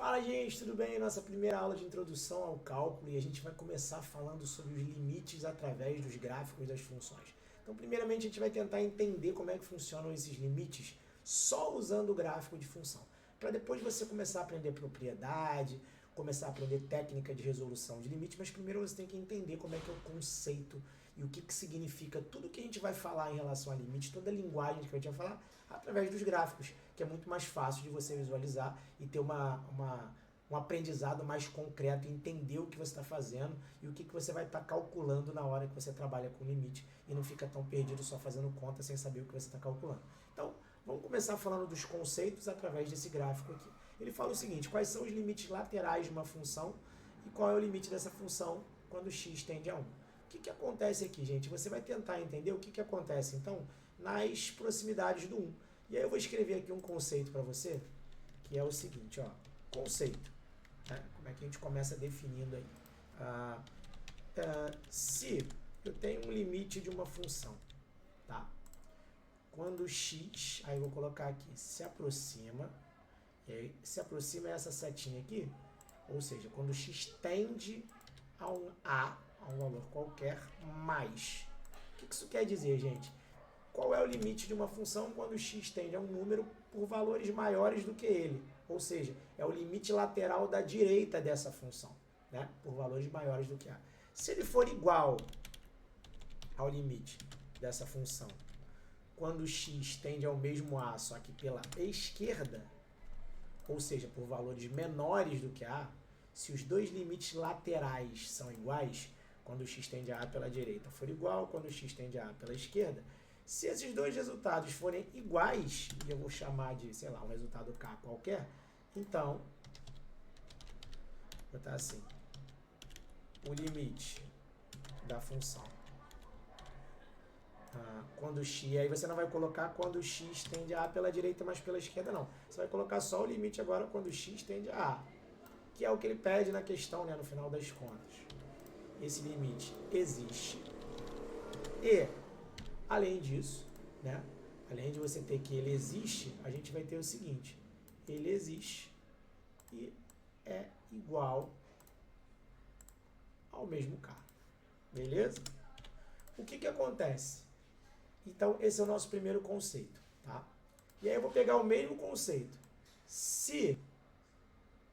Fala, gente, tudo bem? Nossa primeira aula de introdução ao cálculo e a gente vai começar falando sobre os limites através dos gráficos das funções. Então, primeiramente, a gente vai tentar entender como é que funcionam esses limites só usando o gráfico de função, para depois você começar a aprender propriedade, começar a aprender técnica de resolução de limite, mas primeiro você tem que entender como é que é o conceito e o que significa tudo que a gente vai falar em relação a limite, toda a linguagem que a gente vai falar, através dos gráficos, que é muito mais fácil de você visualizar e ter um aprendizado mais concreto, entender o que você está fazendo e o que você vai estar calculando na hora que você trabalha com limite e não fica tão perdido só fazendo conta sem saber o que você está calculando. Então, vamos começar falando dos conceitos através desse gráfico aqui. Ele fala o seguinte: quais são os limites laterais de uma função e qual é o limite dessa função quando x tende a 1. O que acontece aqui, gente? Você vai tentar entender o que acontece, então, nas proximidades do 1. E aí eu vou escrever aqui um conceito para você, que é o seguinte, ó, conceito. Né? Como é que a gente começa definindo aí? Se eu tenho um limite de uma função, tá? Quando x, aí eu vou colocar aqui, se aproxima, e aí se aproxima é essa setinha aqui, ou seja, quando x tende a um a um valor qualquer, mais. O que isso quer dizer, gente? Qual é o limite de uma função quando x tende a um número por valores maiores do que ele? Ou seja, é o limite lateral da direita dessa função, né? Por valores maiores do que a. Se ele for igual ao limite dessa função quando x tende ao mesmo a, só que pela esquerda, ou seja, por valores menores do que a, se os dois limites laterais são iguais, quando x tende a pela direita for igual, quando x tende a pela esquerda, se esses dois resultados forem iguais, e eu vou chamar de, sei lá, um resultado k qualquer, então, vou botar assim, o limite da função quando x, aí você não vai colocar quando x tende a pela direita, mas pela esquerda não. Você vai colocar só o limite agora quando x tende a A, que é o que ele pede na questão, né, no final das contas. Esse limite existe. E, além disso, né, além de você ter que ele existe, a gente vai ter o seguinte: ele existe e é igual ao mesmo k. Beleza? O que acontece? Então, esse é o nosso primeiro conceito, tá? E aí eu vou pegar o mesmo conceito. Se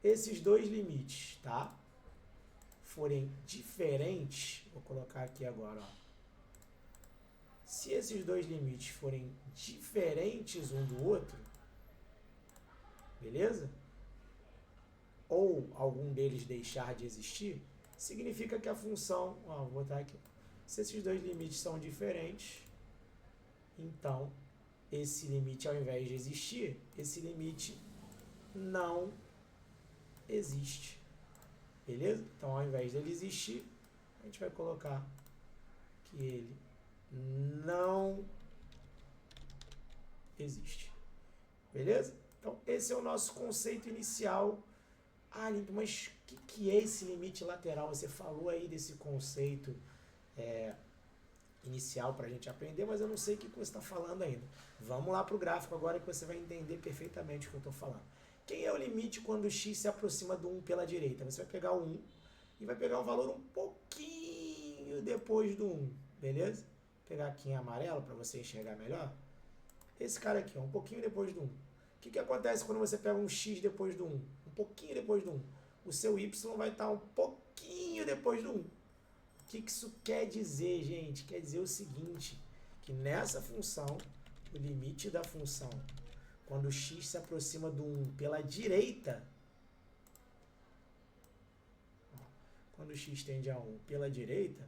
esses dois limites, tá, forem diferentes, vou colocar aqui agora, ó. Se esses dois limites forem diferentes um do outro, beleza? Ou algum deles deixar de existir, significa que a função, ó, vou botar aqui, se esses dois limites são diferentes, então esse limite, ao invés de existir, esse limite não existe. Beleza? Então, ao invés dele existir, a gente vai colocar que ele não existe. Beleza? Então, esse é o nosso conceito inicial. Lindo, mas o que é esse limite lateral? Você falou aí desse conceito inicial para a gente aprender, mas eu não sei o que você está falando ainda. Vamos lá para o gráfico agora que você vai entender perfeitamente o que eu estou falando. Quem é o limite quando o x se aproxima do 1 pela direita? Você vai pegar o 1 e vai pegar um valor um pouquinho depois do 1, beleza? Vou pegar aqui em amarelo para você enxergar melhor. Esse cara aqui, um pouquinho depois do 1. O que acontece quando você pega um x depois do 1? Um pouquinho depois do 1. O seu y vai estar um pouquinho depois do 1. O que isso quer dizer, gente? Quer dizer o seguinte, que nessa função, o limite da função, quando o x se aproxima do 1 pela direita, quando o x tende a 1 pela direita,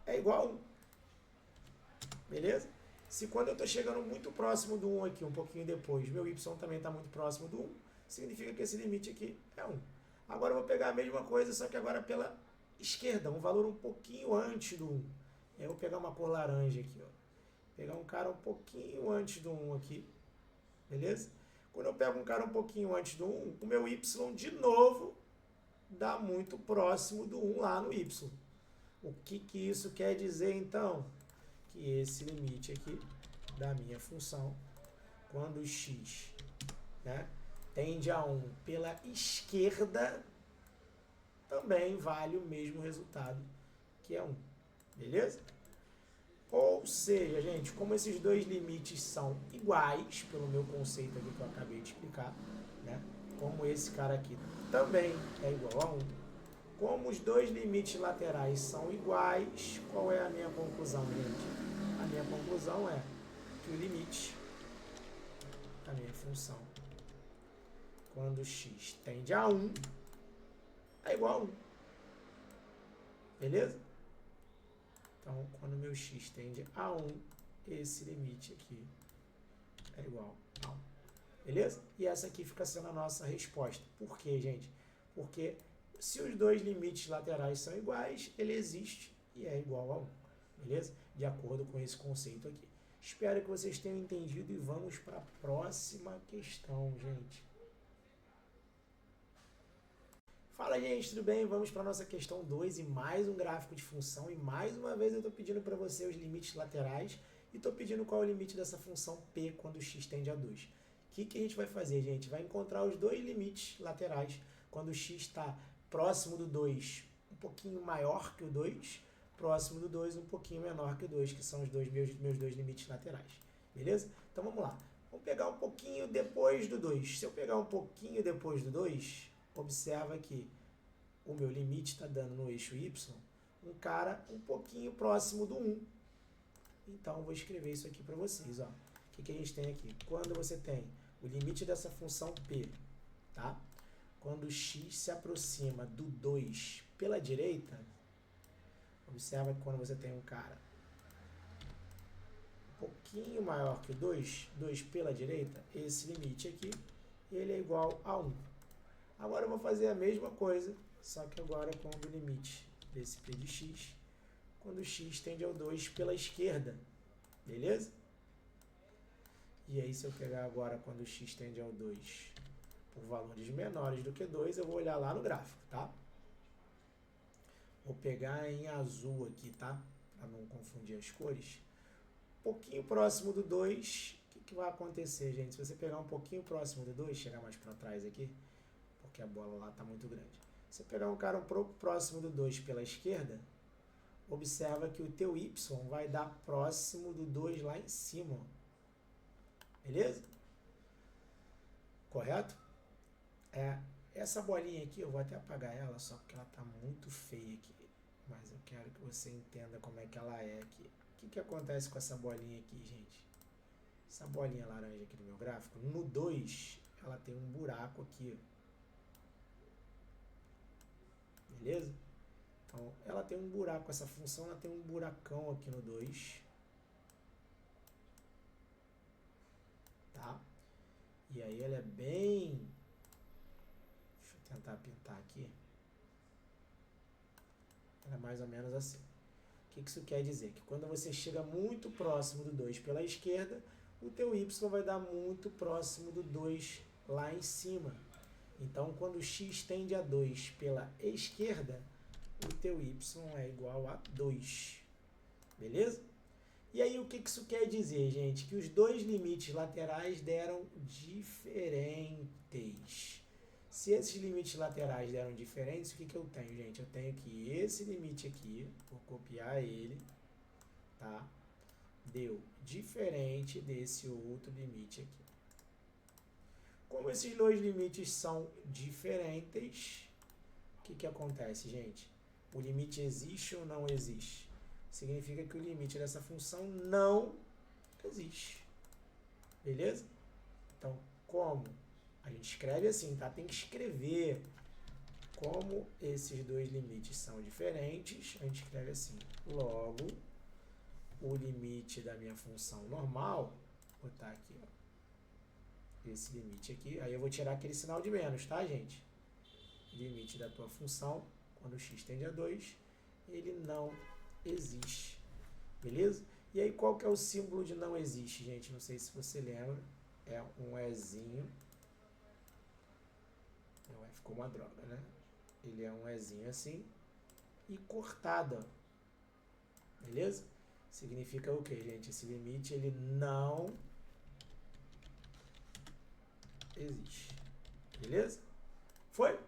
é igual a 1. Beleza? Se quando eu estou chegando muito próximo do 1 aqui, um pouquinho depois, meu y também está muito próximo do 1, significa que esse limite aqui é 1. Agora eu vou pegar a mesma coisa, só que agora pela esquerda, um valor um pouquinho antes do 1. Eu vou pegar uma cor laranja aqui, ó. Pegar um cara um pouquinho antes do 1 aqui, beleza? Quando eu pego um cara um pouquinho antes do 1, o meu y de novo dá muito próximo do 1 lá no y. O que isso quer dizer então? Que esse limite aqui da minha função quando x, né, tende a 1 pela esquerda, também vale o mesmo resultado, que é 1. Beleza? Ou seja, gente, como esses dois limites são iguais, pelo meu conceito aqui que eu acabei de explicar, né? Como esse cara aqui também é igual a 1, como os dois limites laterais são iguais, qual é a minha conclusão, gente? A minha conclusão é que o limite da minha função, quando x tende a 1, é igual a 1. Beleza? Então, quando meu x tende a 1, esse limite aqui é igual a 1. Beleza? E essa aqui fica sendo a nossa resposta. Por quê, gente? Porque se os dois limites laterais são iguais, ele existe e é igual a 1. Beleza? De acordo com esse conceito aqui. Espero que vocês tenham entendido e vamos para a próxima questão, gente. Fala, gente, tudo bem? Vamos para a nossa questão 2 e mais um gráfico de função. E mais uma vez eu estou pedindo para você os limites laterais e estou pedindo qual é o limite dessa função P quando x tende a 2. O que a gente vai fazer, gente? Vai encontrar os dois limites laterais quando x está próximo do 2, um pouquinho maior que o 2, próximo do 2, um pouquinho menor que o 2, que são os meus dois limites laterais. Beleza? Então vamos lá. Vamos pegar um pouquinho depois do 2. Se eu pegar um pouquinho depois do 2, observa que o meu limite está dando no eixo y um cara um pouquinho próximo do 1. Então, eu vou escrever isso aqui para vocês. Ó. O que a gente tem aqui? Quando você tem o limite dessa função P, tá? Quando x se aproxima do 2 pela direita, observa que quando você tem um cara um pouquinho maior que o 2, 2 pela direita, esse limite aqui, ele é igual a 1. Agora eu vou fazer a mesma coisa, só que agora com o limite desse P de x, quando x tende ao 2 pela esquerda, beleza? E aí se eu pegar agora quando x tende ao 2 por valores menores do que 2, eu vou olhar lá no gráfico, tá? Vou pegar em azul aqui, tá? Para não confundir as cores. Um pouquinho próximo do 2, o que vai acontecer, gente? Se você pegar um pouquinho próximo do 2, chegar mais para trás aqui, porque a bola lá está muito grande. Se você pegar um cara um pouco próximo do 2 pela esquerda, observa que o teu y vai dar próximo do 2 lá em cima. Beleza? Correto? Essa bolinha aqui, eu vou até apagar ela, só porque ela está muito feia aqui. Mas eu quero que você entenda como é que ela é aqui. O que acontece com essa bolinha aqui, gente? Essa bolinha laranja aqui do meu gráfico, no 2, ela tem um buraco aqui, ó. Beleza? Então, ela tem um buraco, essa função ela tem um buracão aqui no 2. Tá? E aí ela é bem... Deixa eu tentar pintar aqui. Ela é mais ou menos assim. O que isso quer dizer? Que quando você chega muito próximo do 2 pela esquerda, o teu y vai dar muito próximo do 2 lá em cima. Então, quando x tende a 2 pela esquerda, o teu y é igual a 2. Beleza? E aí, o que isso quer dizer, gente? Que os dois limites laterais deram diferentes. Se esses limites laterais deram diferentes, o que eu tenho, gente? Eu tenho que esse limite aqui, vou copiar ele, tá? Deu diferente desse outro limite aqui. Como esses dois limites são diferentes, o que acontece, gente? O limite existe ou não existe? Significa que o limite dessa função não existe. Beleza? Então, como? A gente escreve assim, tá? Tem que escrever. Como esses dois limites são diferentes, a gente escreve assim. Logo, o limite da minha função normal, vou botar aqui, ó. Esse limite aqui, aí eu vou tirar aquele sinal de menos, tá, gente? Limite da tua função, quando x tende a 2, ele não existe. Beleza? E aí, qual que é o símbolo de não existe, gente? Não sei se você lembra. É um Ezinho. Não, ficou uma droga, né? Ele é um Ezinho assim. E cortado, ó. Beleza? Significa o quê, gente? Esse limite, ele não existe. Beleza? Foi?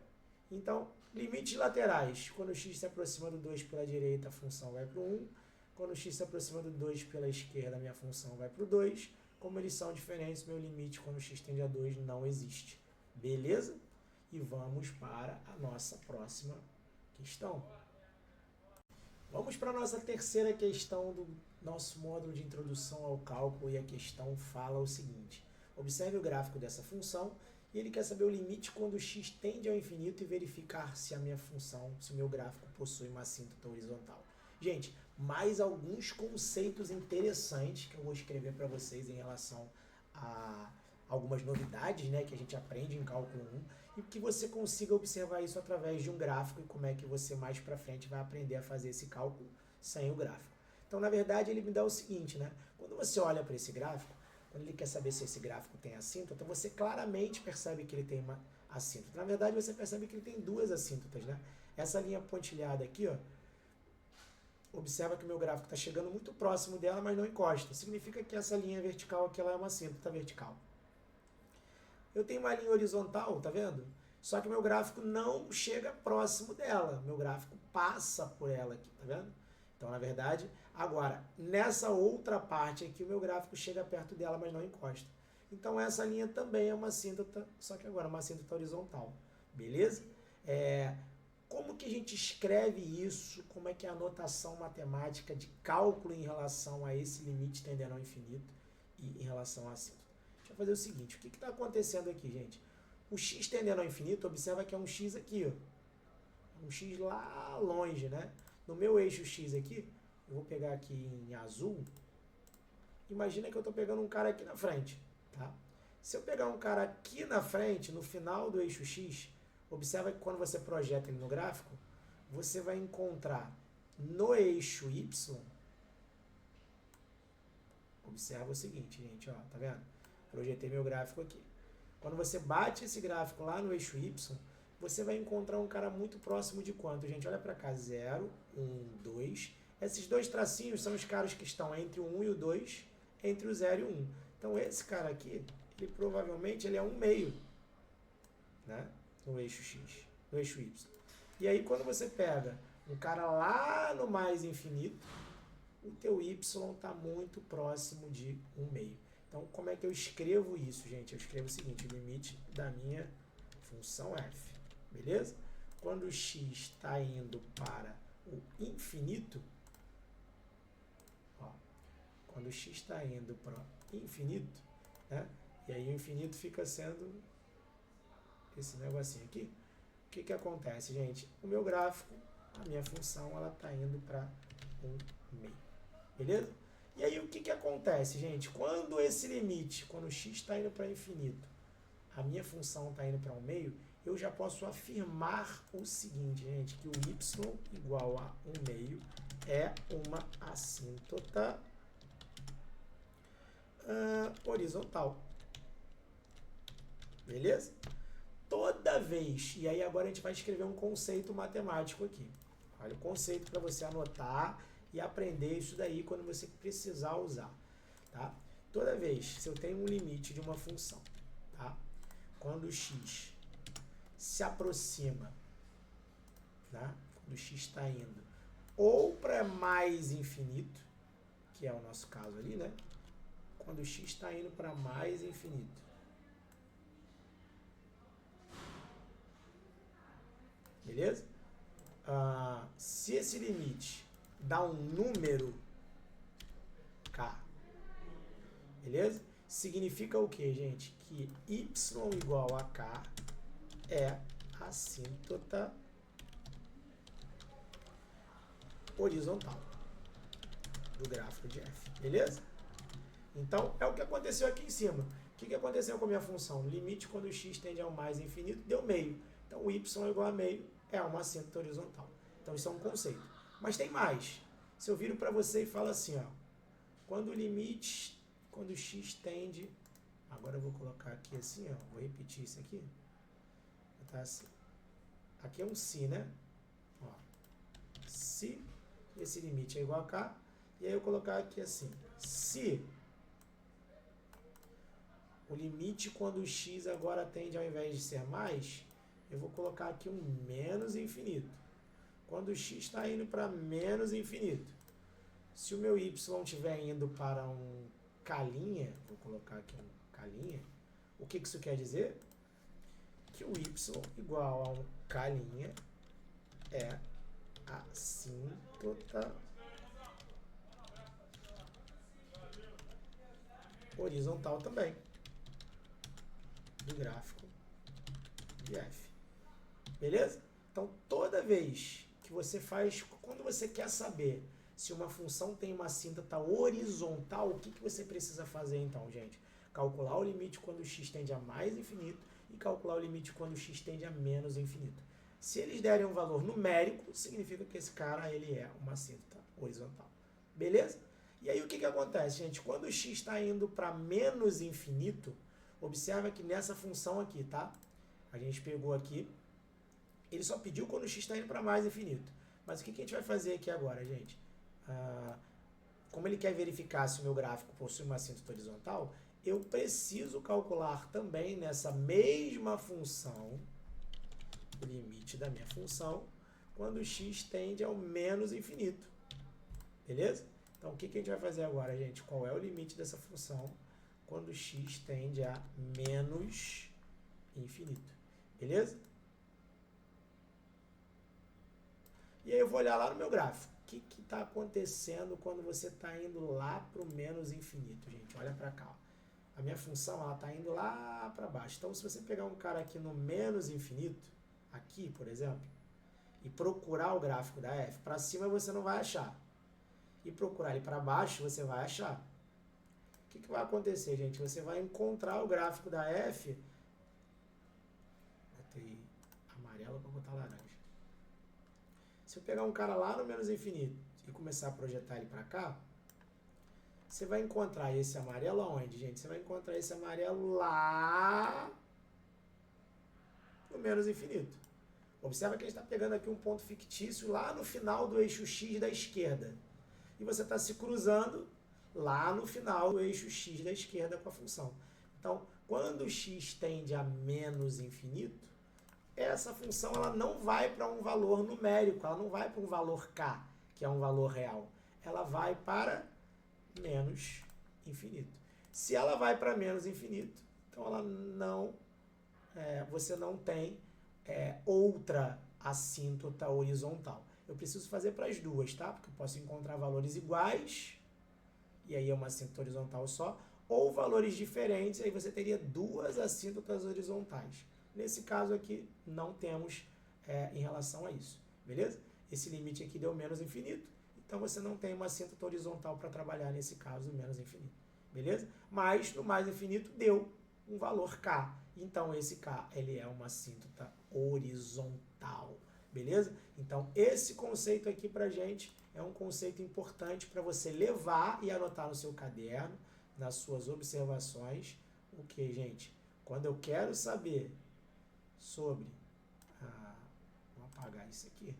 Então, limites laterais. Quando o x se aproxima do 2 pela direita, a função vai para o 1. Quando o x se aproxima do 2 pela esquerda, a minha função vai para o 2. Como eles são diferentes, meu limite quando o x tende a 2 não existe. Beleza? E vamos para a nossa próxima questão. Vamos para a nossa terceira questão do nosso módulo de introdução ao cálculo, e a questão fala o seguinte: observe o gráfico dessa função e ele quer saber o limite quando x tende ao infinito e verificar se a minha função, se o meu gráfico possui uma assíntota horizontal. Gente, mais alguns conceitos interessantes que eu vou escrever para vocês em relação a algumas novidades, né, que a gente aprende em cálculo 1, e que você consiga observar isso através de um gráfico e como é que você mais para frente vai aprender a fazer esse cálculo sem o gráfico. Então, na verdade, ele me dá o seguinte, né? Quando você olha para esse gráfico, quando ele quer saber se esse gráfico tem assíntota, você claramente percebe que ele tem uma assíntota. Na verdade, você percebe que ele tem duas assíntotas, né? Essa linha pontilhada aqui, ó, observa que o meu gráfico está chegando muito próximo dela, mas não encosta. Significa que essa linha vertical aqui ela é uma assíntota vertical. Eu tenho uma linha horizontal, tá vendo? Só que o meu gráfico não chega próximo dela. Meu gráfico passa por ela aqui, tá vendo? Então, na verdade, agora, nessa outra parte aqui, o meu gráfico chega perto dela, mas não encosta. Então, essa linha também é uma assíntota, só que agora é uma assíntota horizontal. Beleza? Como que a gente escreve isso? Como é que é a notação matemática de cálculo em relação a esse limite tendendo ao infinito e em relação à assíntota? Deixa eu fazer o seguinte, o que está acontecendo aqui, gente? O x tendendo ao infinito, observa que é um x aqui, ó. Um x lá longe, né? No meu eixo x aqui, eu vou pegar aqui em azul, imagina que eu estou pegando um cara aqui na frente, tá? Se eu pegar um cara aqui na frente, no final do eixo x, observa que quando você projeta ele no gráfico, você vai encontrar no eixo y, observa o seguinte, gente, ó, tá vendo? Projetei meu gráfico aqui. Quando você bate esse gráfico lá no eixo y, você vai encontrar um cara muito próximo de quanto, gente? Olha para cá, 0, 1, 2. Esses dois tracinhos são os caras que estão entre o 1 e o 2, entre o 0 e o 1. Então, esse cara aqui, ele provavelmente ele é 1/2, né? No eixo x, no eixo y. E aí, quando você pega um cara lá no mais infinito, o teu y está muito próximo de 1/2. Então, como é que eu escrevo isso, gente? Eu escrevo o seguinte, o limite da minha função f, beleza? Quando o x está indo para o infinito, ó, quando o x está indo para o infinito, né? E aí o infinito fica sendo esse negocinho aqui. O que que acontece, gente? O meu gráfico, a minha função, ela está indo para 1/2, beleza? E aí o que que acontece, gente? Quando esse limite, quando o x está indo para infinito, a minha função está indo para 1/2, eu já posso afirmar o seguinte, gente, que o y igual a 1/2 é uma assíntota horizontal. Beleza? Toda vez, e aí agora a gente vai escrever um conceito matemático aqui. Olha o conceito para você anotar e aprender isso daí quando você precisar usar, tá? Toda vez que eu tenho um limite de uma função, tá? Quando o x se aproxima, né? Quando o x está indo ou para mais infinito, que é o nosso caso ali, né? Quando o x está indo para mais infinito, beleza? Se esse limite dá um número k, beleza? Significa o que, gente? Que y igual a k é assíntota horizontal do gráfico de f, beleza? Então, é o que aconteceu aqui em cima. O que aconteceu com a minha função? O limite quando o x tende ao mais infinito deu meio. Então, o y igual a meio é uma assíntota horizontal. Então, isso é um conceito. Mas tem mais. Se eu viro para você e falo assim, ó, quando o limite, quando o x tende, agora eu vou colocar aqui assim, ó, vou repetir isso aqui, tá assim. Aqui é um se, né? Ó, se esse limite é igual a k, e aí eu colocar aqui assim, se O limite quando o x agora tende ao invés de ser mais, eu vou colocar aqui um menos infinito. Quando o x está indo para menos infinito. Se o meu y estiver indo para um k', vou colocar aqui um k', o que isso quer dizer? Que o y igual a um k' é assíntota horizontal também do gráfico de f. Beleza? Então, toda vez que você faz, quando você quer saber se uma função tem uma assíntota horizontal, o que você precisa fazer então, gente? Calcular o limite quando o x tende a mais infinito e calcular o limite quando o x tende a menos infinito. Se eles derem um valor numérico, significa que esse cara ele é uma assíntota horizontal. Beleza? E aí o que acontece, gente? Quando o x está indo para menos infinito, observa que nessa função aqui, tá? A gente pegou aqui, ele só pediu quando o x está indo para mais infinito. Mas o que a gente vai fazer aqui agora, gente? Como ele quer verificar se o meu gráfico possui uma assíntota horizontal, eu preciso calcular também nessa mesma função, o limite da minha função, quando o x tende ao menos infinito. Beleza? Então, o que a gente vai fazer agora, gente? Qual é o limite dessa função quando o x tende a menos infinito? Beleza? E aí eu vou olhar lá no meu gráfico. O que está acontecendo quando você está indo lá para o menos infinito, gente? Olha para cá. Ó. A minha função está indo lá para baixo. Então, se você pegar um cara aqui no menos infinito, aqui, por exemplo, e procurar o gráfico da f, para cima você não vai achar. E procurar ele para baixo, você vai achar. O que vai acontecer, gente? Você vai encontrar o gráfico da f. Botei amarelo para botar laranja. Se eu pegar um cara lá no menos infinito e começar a projetar ele para cá, você vai encontrar esse amarelo aonde, gente? Você vai encontrar esse amarelo lá no menos infinito. Observa que a gente está pegando aqui um ponto fictício lá no final do eixo x da esquerda. E você está se cruzando lá no final do eixo x da esquerda com a função. Então, quando o x tende a menos infinito, essa função ela não vai para um valor numérico, ela não vai para um valor k, que é um valor real. Ela vai para menos infinito. Se ela vai para menos infinito, então ela não, você não tem outra assíntota horizontal. Eu preciso fazer para as duas, tá? Porque eu posso encontrar valores iguais, e aí é uma assíntota horizontal só, ou valores diferentes, aí você teria duas assíntotas horizontais. Nesse caso aqui, não temos em relação a isso, beleza? Esse limite aqui deu menos infinito, então você não tem uma assíntota horizontal para trabalhar nesse caso, menos infinito, beleza? Mas no mais infinito deu um valor k, então esse k ele é uma assíntota horizontal, beleza? Então esse conceito aqui pra gente é um conceito importante para você levar e anotar no seu caderno, nas suas observações. O que, gente? Quando eu quero saber sobre vou apagar isso aqui.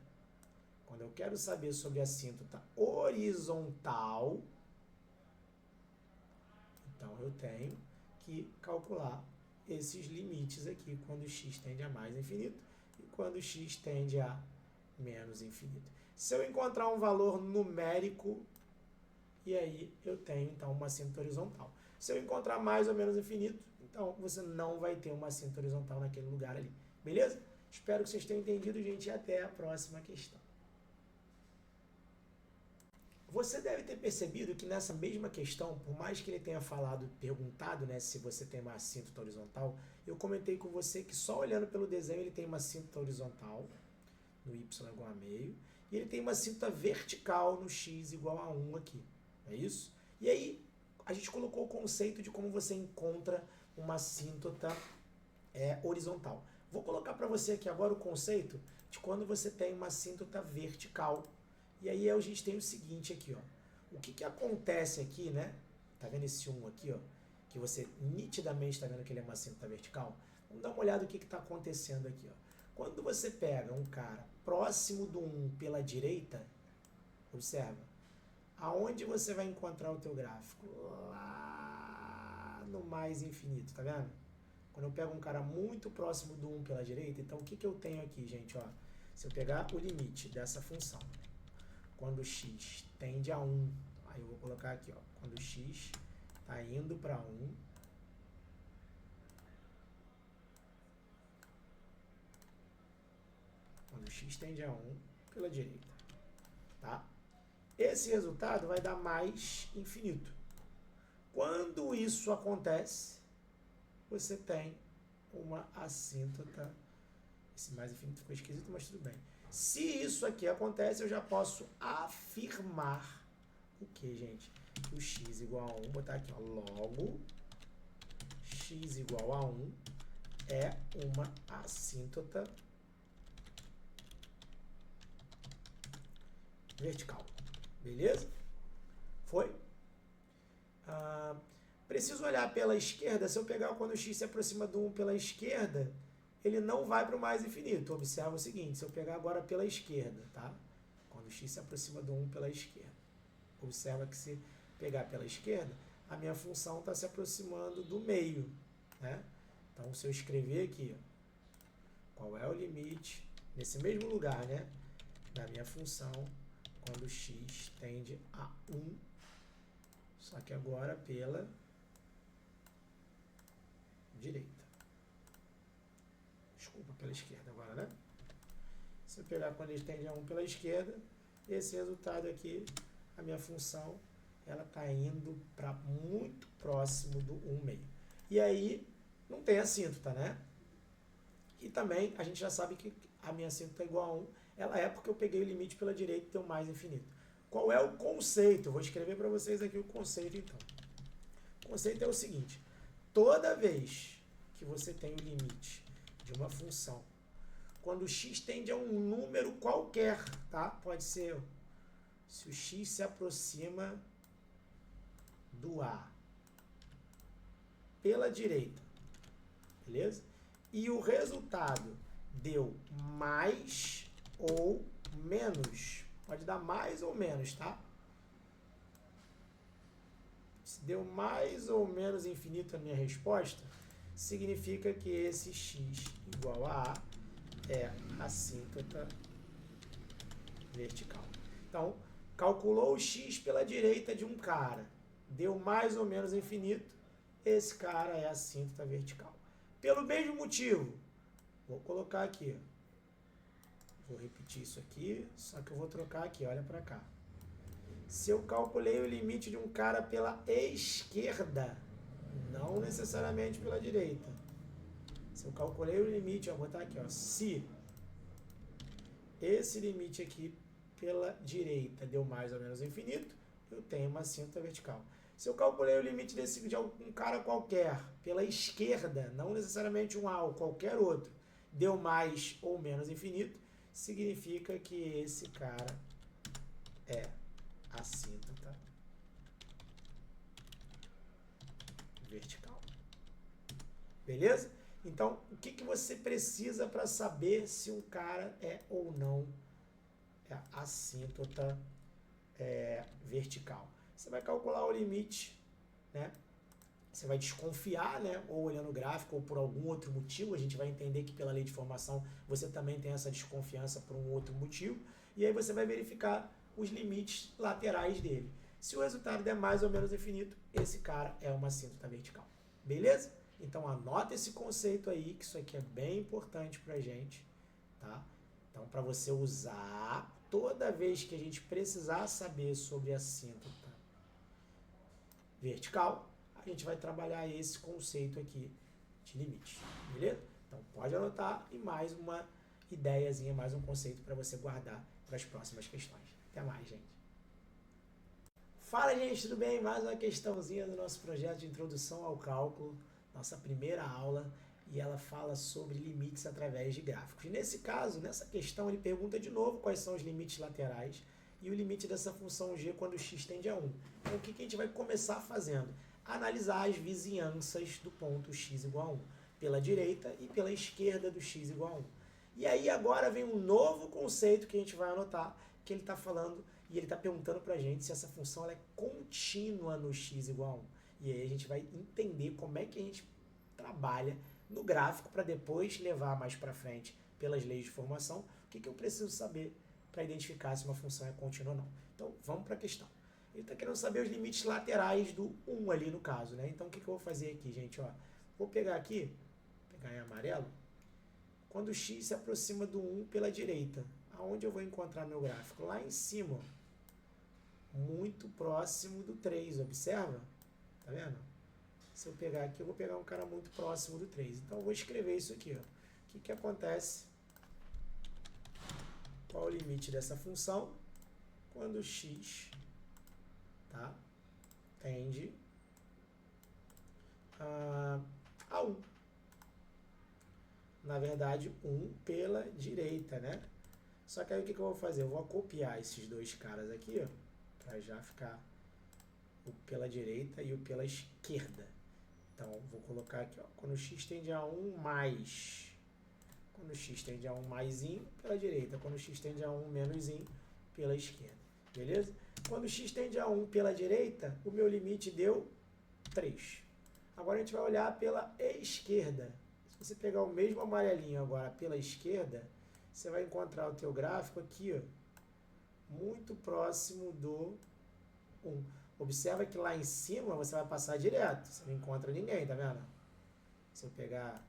Quando eu quero saber sobre a assíntota horizontal, então eu tenho que calcular esses limites aqui quando x tende a mais infinito e quando x tende a menos infinito. Se eu encontrar um valor numérico, e aí eu tenho então uma assíntota horizontal. Se eu encontrar mais ou menos infinito, então você não vai ter uma assíntota horizontal naquele lugar ali. Beleza? Espero que vocês tenham entendido, gente, e até a próxima questão. Você deve ter percebido que nessa mesma questão, por mais que ele tenha perguntado, né, se você tem uma assíntota horizontal, eu comentei com você que só olhando pelo desenho ele tem uma assíntota horizontal no y igual a meio, e ele tem uma assíntota vertical no x igual a 1 aqui. É isso? E aí, a gente colocou o conceito de como você encontra uma assíntota horizontal. Vou colocar para você aqui agora o conceito de quando você tem uma assíntota vertical. E aí a gente tem o seguinte aqui, ó. O que acontece aqui, né? Tá vendo esse 1 aqui, ó? Que você nitidamente está vendo que ele é uma assíntota vertical. Vamos dar uma olhada no que está acontecendo aqui, ó. Quando você pega um cara próximo do 1 pela direita, observa, aonde você vai encontrar o teu gráfico? Lá no mais infinito, tá vendo? Quando eu pego um cara muito próximo do 1 pela direita, então o que eu tenho aqui, gente? Ó, se eu pegar o limite dessa função, quando x tende a 1, aí eu vou colocar aqui, ó, quando x está indo para 1, quando x tende a 1 pela direita, tá? Esse resultado vai dar mais infinito. Quando isso acontece, você tem uma assíntota. Esse mais infinito ficou esquisito, mas tudo bem. Se isso aqui acontece, eu já posso afirmar o que, gente? O x igual a 1, vou botar aqui, ó, logo x igual a 1 é uma assíntota vertical. Beleza? Foi? Preciso olhar pela esquerda. Se eu pegar quando o x se aproxima do 1 pela esquerda, ele não vai para o mais infinito. Observa o seguinte, se eu pegar agora pela esquerda, tá? Quando o x se aproxima do 1 pela esquerda. Observa que se pegar pela esquerda, a minha função está se aproximando do meio, né? Então, se eu escrever aqui, qual é o limite, nesse mesmo lugar, né? Da minha função, quando x tende a 1, só que agora pela direita. Desculpa, pela esquerda agora, né? Se eu pegar quando ele tende a 1 pela esquerda, esse resultado aqui, a minha função, ela está indo para muito próximo do 1 meio. E aí, não tem assíntota, né? E também, a gente já sabe que a minha assíntota é igual a 1, ela é porque eu peguei o limite pela direita e deu mais infinito. Qual é o conceito? Eu vou escrever para vocês aqui o conceito, então. O conceito é o seguinte, toda vez que você tem o limite de uma função, quando x tende a um número qualquer, tá? Pode ser, se o x se aproxima do A pela direita, beleza? E o resultado deu mais ou menos, pode dar mais ou menos, tá? Se deu mais ou menos infinito a minha resposta, significa que esse x igual a é assíntota vertical. Então, calculou o x pela direita de um cara, deu mais ou menos infinito, esse cara é assíntota vertical. Pelo mesmo motivo, vou colocar aqui, vou repetir isso aqui, só que eu vou trocar aqui, olha para cá. Se eu calculei o limite de um cara pela esquerda, não necessariamente pela direita. Se eu calculei o limite, eu vou botar aqui, ó, se esse limite aqui pela direita deu mais ou menos infinito, eu tenho uma assíntota vertical. Se eu calculei o limite de um cara qualquer pela esquerda, não necessariamente um A ou qualquer outro, deu mais ou menos infinito, significa que esse cara é assíntota vertical. Beleza? Então, o que você precisa para saber se um cara é ou não assíntota vertical? Você vai calcular o limite, né? Você vai desconfiar, né? Ou olhando o gráfico, ou por algum outro motivo. A gente vai entender que pela lei de formação você também tem essa desconfiança por um outro motivo. E aí você vai verificar os limites laterais dele. Se o resultado der mais ou menos infinito, esse cara é uma assíntota vertical. Beleza? Então anota esse conceito aí, que isso aqui é bem importante pra gente, tá? Então, para você usar toda vez que a gente precisar saber sobre assíntota vertical, a gente vai trabalhar esse conceito aqui de limite, beleza? Então, pode anotar e mais uma ideiazinha, mais um conceito para você guardar para as próximas questões. Até mais, gente. Fala, gente, tudo bem? Mais uma questãozinha do nosso projeto de introdução ao cálculo, nossa primeira aula, e ela fala sobre limites através de gráficos. Nesse caso, nessa questão, ele pergunta de novo quais são os limites laterais e o limite dessa função g quando x tende a 1. Então, o que a gente vai começar fazendo? Analisar as vizinhanças do ponto x igual a 1, pela direita e pela esquerda do x igual a 1. E aí agora vem um novo conceito que a gente vai anotar, que ele está falando, e ele está perguntando para a gente se essa função ela é contínua no x igual a 1. E aí a gente vai entender como é que a gente trabalha no gráfico para depois levar mais para frente pelas leis de formação o que eu preciso saber para identificar se uma função é contínua ou não. Então, vamos para a questão. Ele está querendo saber os limites laterais do 1 ali no caso, né? Então, o que eu vou fazer aqui, gente? Ó, vou pegar aqui, pegar em amarelo, quando o x se aproxima do 1 pela direita. Aonde eu vou encontrar meu gráfico? Lá em cima, muito próximo do 3, observa? Tá vendo? Se eu pegar aqui, eu vou pegar um cara muito próximo do 3. Então, eu vou escrever isso aqui. Ó. O que acontece? Qual é o limite dessa função? Quando x, tá, tende a 1. Na verdade, 1 pela direita, né? Só que aí o que eu vou fazer? Eu vou copiar esses dois caras aqui, ó, para já ficar o pela direita e o pela esquerda. Então, vou colocar aqui, ó, quando x tende a 1 mais, quando x tende a 1 mais pela direita, quando x tende a 1 menos pela esquerda. Beleza? Quando x tende a 1 pela direita, o meu limite deu 3. Agora a gente vai olhar pela esquerda. Se você pegar o mesmo amarelinho agora pela esquerda, você vai encontrar o teu gráfico aqui, ó, muito próximo do 1. Observa que lá em cima você vai passar direto, você não encontra ninguém, tá vendo? Se eu pegar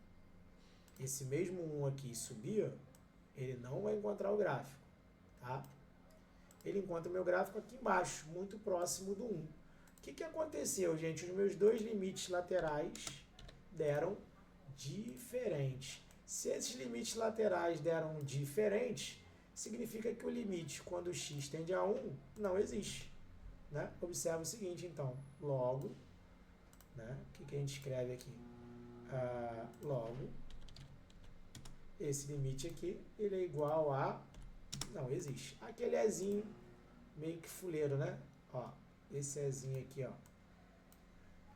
esse mesmo 1 aqui e subir, ó, ele não vai encontrar o gráfico, tá? Ele encontra o meu gráfico aqui embaixo, muito próximo do 1. O que aconteceu, gente? Os meus dois limites laterais deram diferentes. Se esses limites laterais deram diferentes, significa que o limite, quando x tende a 1, não existe. Né? Observa o seguinte, então, logo, né? O que a gente escreve aqui? Logo, esse limite aqui, ele é igual a... Não existe. Aquele ezinho meio que fuleiro, né? Ó, esse ezinho aqui, ó.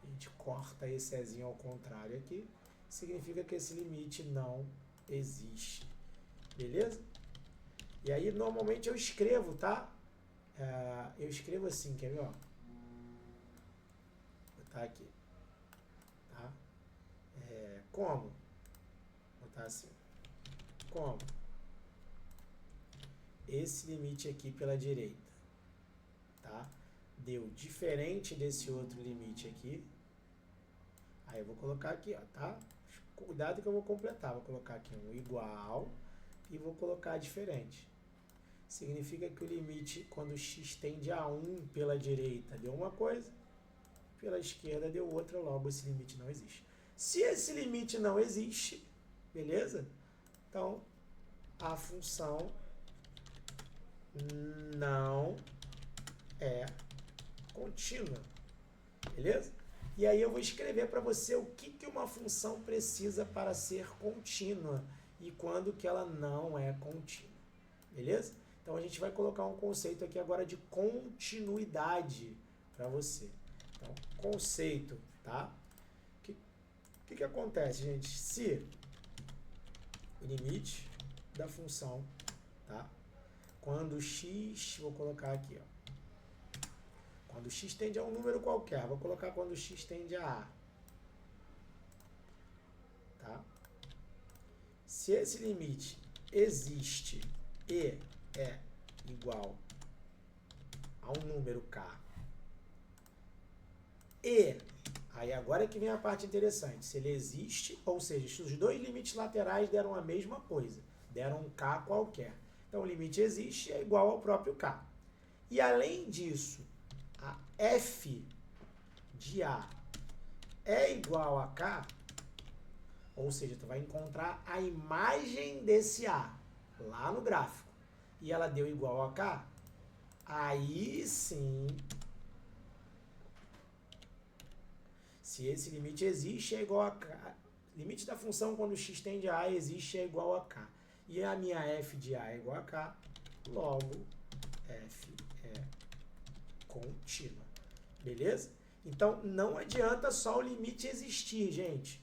A gente corta esse ezinho ao contrário aqui. Significa que esse limite não existe. Beleza? E aí, normalmente, eu escrevo, tá? Eu escrevo assim, quer ver? Ó? Vou botar aqui. Tá? Como? Vou botar assim. Como? Esse limite aqui pela direita, tá? Deu diferente desse outro limite aqui. Aí eu vou colocar aqui, ó, tá? Cuidado que eu vou completar. Vou colocar aqui um igual e vou colocar diferente. Significa que o limite, quando x tende a 1 pela direita, deu uma coisa, pela esquerda deu outra, logo esse limite não existe. Se esse limite não existe, beleza? Então, a função não é contínua, beleza? E aí eu vou escrever para você o que uma função precisa para ser contínua e quando que ela não é contínua, beleza? Então a gente vai colocar um conceito aqui agora de continuidade para você. Então, conceito, tá? O que acontece, gente? Se o limite da função, tá? Quando x, vou colocar aqui, ó. Quando x tende a um número qualquer, vou colocar quando x tende a A. Tá? Se esse limite existe e é igual a um número k, e, aí agora é que vem a parte interessante, se ele existe, ou seja, se os dois limites laterais deram a mesma coisa, deram um k qualquer. Então o limite existe e é igual ao próprio k. E além disso, a f de A é igual a K, ou seja, tu vai encontrar a imagem desse A lá no gráfico, e ela deu igual a K, aí sim, se esse limite existe, é igual a K. Limite da função quando x tende a existe é igual a K. E a minha f de A é igual a K, logo f é contínua. Beleza? Então, não adianta só o limite existir, gente.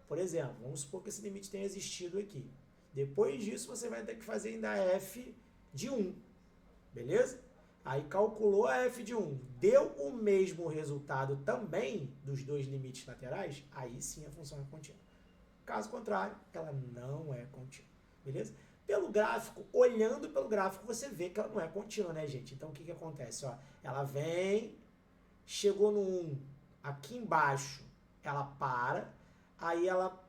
Por exemplo, vamos supor que esse limite tenha existido aqui. Depois disso, você vai ter que fazer ainda f de 1. Beleza? Aí calculou a f de 1, deu o mesmo resultado também dos dois limites laterais, aí sim a função é contínua. Caso contrário, ela não é contínua, beleza? Pelo gráfico, olhando pelo gráfico, você vê que ela não é contínua, né, gente? Então, o que acontece? Ó, ela vem, chegou no 1, aqui embaixo, ela para, aí ela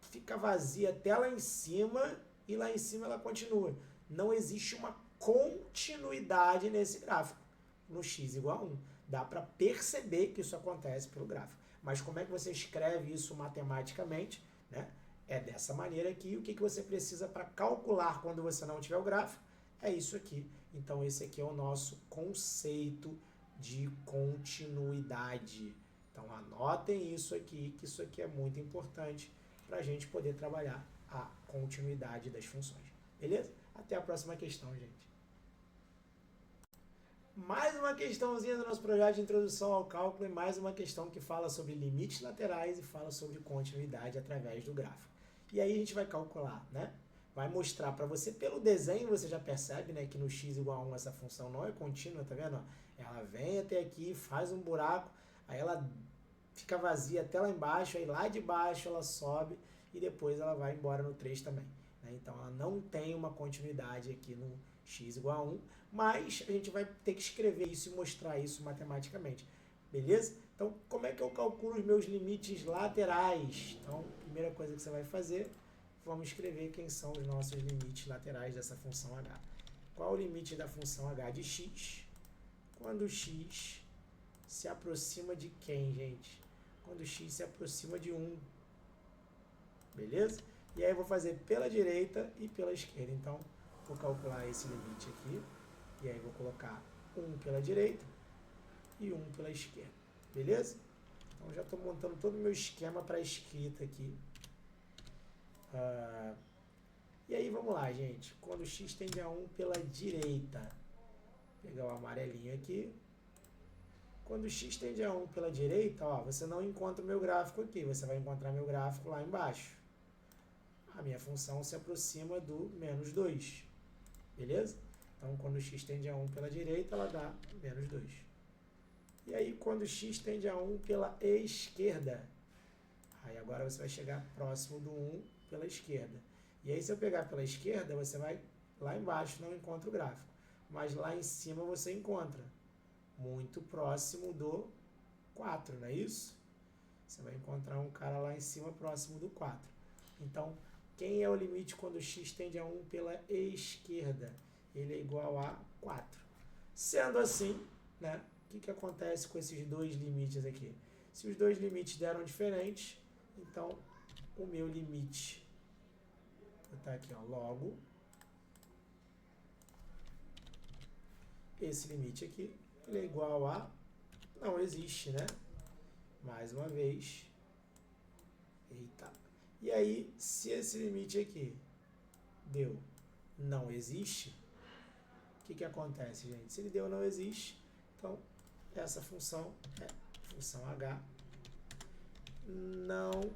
fica vazia até lá em cima, e lá em cima ela continua. Não existe uma continuidade nesse gráfico, no x igual a 1. Dá para perceber que isso acontece pelo gráfico. Mas como é que você escreve isso matematicamente, né? É dessa maneira aqui. O que você precisa para calcular quando você não tiver o gráfico? É isso aqui. Então, esse aqui é o nosso conceito de continuidade. Então, anotem isso aqui, que isso aqui é muito importante para a gente poder trabalhar a continuidade das funções. Beleza? Até a próxima questão, gente. Mais uma questãozinha do nosso projeto de introdução ao cálculo e mais uma questão que fala sobre limites laterais e fala sobre continuidade através do gráfico. E aí a gente vai calcular, né? Vai mostrar para você, pelo desenho você já percebe, né, que no x igual a 1 essa função não é contínua, tá vendo? Ela vem até aqui, faz um buraco, aí ela fica vazia até lá embaixo, aí lá de baixo ela sobe e depois ela vai embora no 3 também. Né? Então ela não tem uma continuidade aqui no x igual a 1, mas a gente vai ter que escrever isso e mostrar isso matematicamente. Beleza? Então, como é que eu calculo os meus limites laterais? Então, primeira coisa que você vai fazer, vamos escrever quem são os nossos limites laterais dessa função h. Qual o limite da função h de x? Quando x se aproxima de quem, gente? Quando x se aproxima de 1. Beleza? E aí eu vou fazer pela direita e pela esquerda. Então, vou calcular esse limite aqui. E aí vou colocar 1 pela direita e 1 pela esquerda. Beleza? Então, já estou montando todo o meu esquema para a escrita aqui. E aí, vamos lá, gente. Quando x tende a 1 pela direita. Vou pegar o amarelinho aqui. Quando x tende a 1 pela direita, ó, você não encontra o meu gráfico aqui. Você vai encontrar meu gráfico lá embaixo. A minha função se aproxima do menos 2. Beleza? Então, quando x tende a 1 pela direita, ela dá menos 2. E aí, quando x tende a 1 pela esquerda, aí agora você vai chegar próximo do 1 pela esquerda. E aí, se eu pegar pela esquerda, você vai lá embaixo, não encontra o gráfico. Mas lá em cima você encontra. Muito próximo do 4, não é isso? Você vai encontrar um cara lá em cima próximo do 4. Então, quem é o limite quando x tende a 1 pela esquerda? Ele é igual a 4. Sendo assim, né, o que acontece com esses dois limites aqui? Se os dois limites deram diferentes, então o meu limite, vou botar aqui, ó, logo, esse limite aqui, ele é igual a, não existe, né? Mais uma vez, eita. E aí, se esse limite aqui deu não existe, o que acontece, gente? Se ele deu não existe, então essa função é função h não, vou